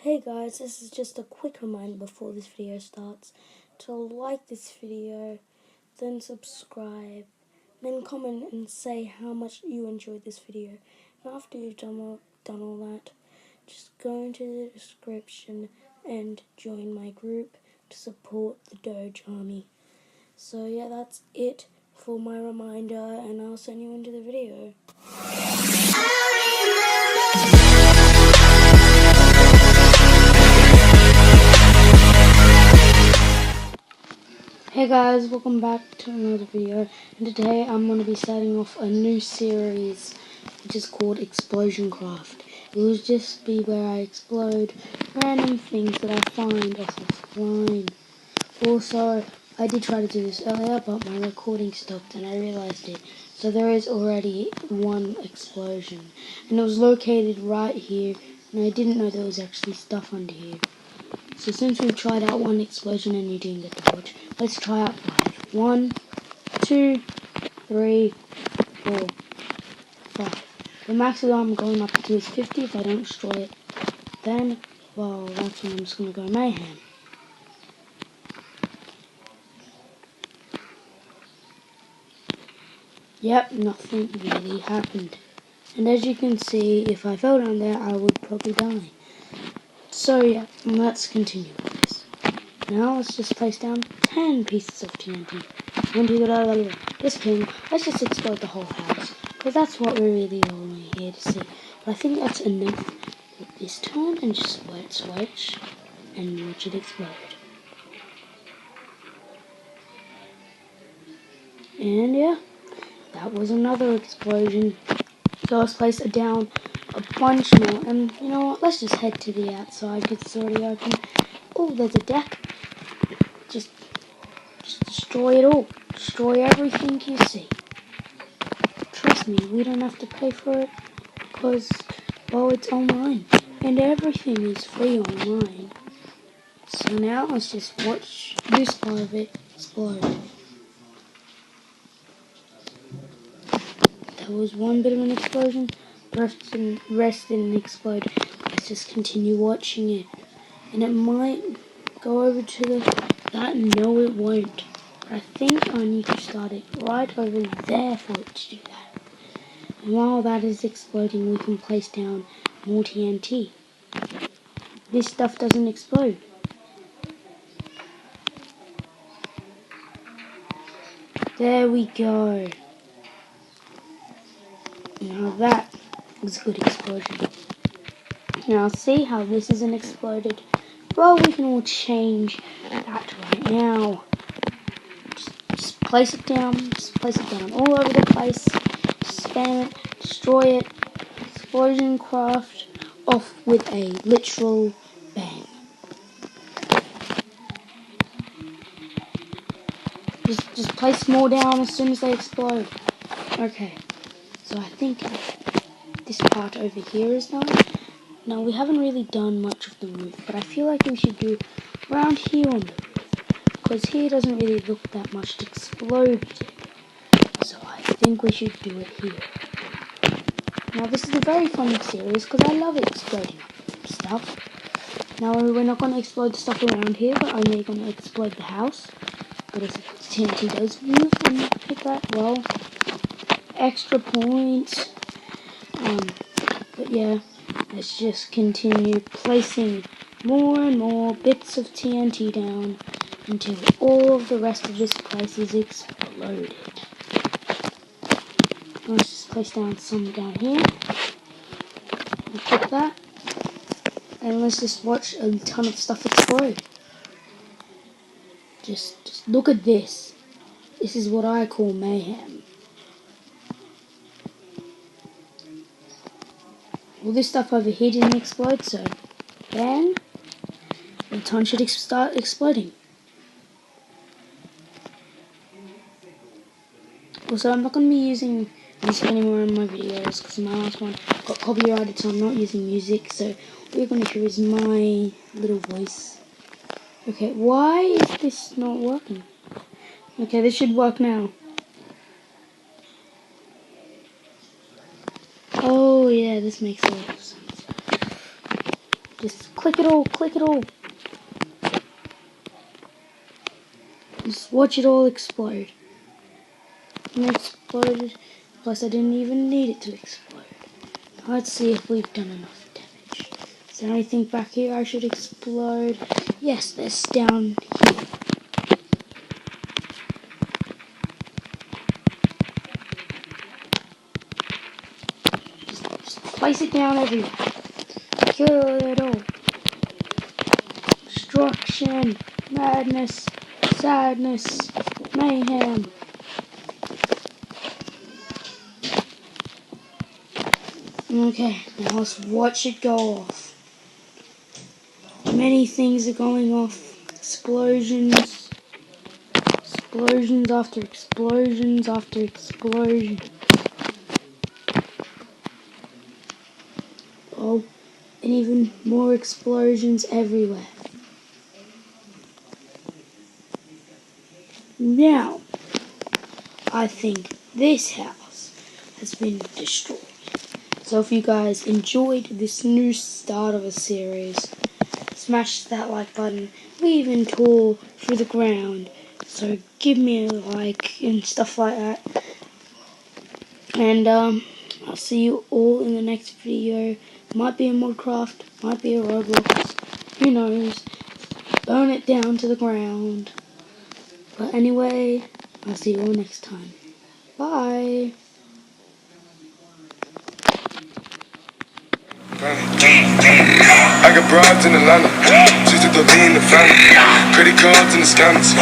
Hey guys, this is just a quick reminder before this video starts to like this video, then subscribe, then comment and say how much you enjoyed this video. And after you've done all that, just go into the description and join my group to support the Doge Army. So yeah, that's it for my reminder, and I'll send you into the video. Hey guys, welcome back to another video, and today I'm going to be starting off a new series which is called Explosion Craft. It will just be where I explode random things that I find off of line. Also, I did try to do this earlier, but my recording stopped and I realized it. So there is already one explosion, and it was located right here, and I didn't know there was actually stuff under here. So since we've tried out one explosion and you didn't get to watch, let's try out 5. 1, 2, 3, 4, 5. The maximum I'm going up to is 50 if I don't destroy it. Then, well, that's when I'm just going to go mayhem. Yep, nothing really happened. And as you can see, if I fell down there, I would probably die. So yeah, let's continue with this. Now let's just place down 10 pieces of TNT. This pin, let's just explode the whole house, because that's what we're really only here to see. But I think that's enough with this turn, and just switch, and watch it explode. And yeah, that was another explosion. So let's place it down a bunch more, and you know what, let's just head to the outside, because it's already open. Oh, there's a deck. Just destroy it all. Destroy everything you see. Trust me, we don't have to pay for it, because, well, it's online. And everything is free online. So now let's just watch this part of it explode. That was one bit of an explosion. The rest didn't explode. Let's just continue watching it. And it might go over to that. No, it won't. But I think I need to start it right over there for it to do that. And while that is exploding, we can place down more TNT. This stuff doesn't explode. There we go. Now that was a good explosion. Now see how this isn't exploded? Well, we can all change that right now. Just place it down. Just place it down all over the place. Spam it. Destroy it. Explosion Craft off with a literal bang. Just place more down as soon as they explode. Okay. So I think this part over here is done. Now we haven't really done much of the roof, but I feel like we should do around here on the roof, because here doesn't really look that much exploded. So I think we should do it here. Now this is a very fun series because I love exploding stuff. Now we're not going to explode the stuff around here, we're only going to explode the house. But if TNT does move and hit that, well, extra points. But yeah, let's just continue placing more and more bits of TNT down until all of the rest of this place is exploded. Let's just place down some down here. And put that. And let's just watch a ton of stuff explode. Just look at this. This is what I call mayhem. All this stuff over here didn't explode, so then the ton should start exploding. Also, I'm not going to be using music anymore in my videos because my last one got copyrighted, so I'm not using music. So what you're going to hear is my little voice. Okay, why is this not working? Okay, this should work now. Oh yeah, this makes a lot of sense. Just click it all, click it all. Just watch it all explode. And it exploded. Plus I didn't even need it to explode. Now let's see if we've done enough damage. Is there anything back here I should explode? Yes, there's down here. Just place it down everywhere. Kill it all. Destruction, madness, sadness, mayhem. Okay, now let's watch it go off. Many things are going off. Explosions. Explosions after explosions after explosion. Oh, and even more explosions everywhere. Now, I think this house has been destroyed. So if you guys enjoyed this new start of a series, smash that like button. We even tore through the ground, so give me a like and stuff like that. And I'll see you all in the next video. Might be a Modcraft, might be a Roblox, who knows. Burn it down to the ground. But anyway, I'll see you all next time. Bye. I got broads in Atlanta, just to throw me in the family. Credit cards in the scams.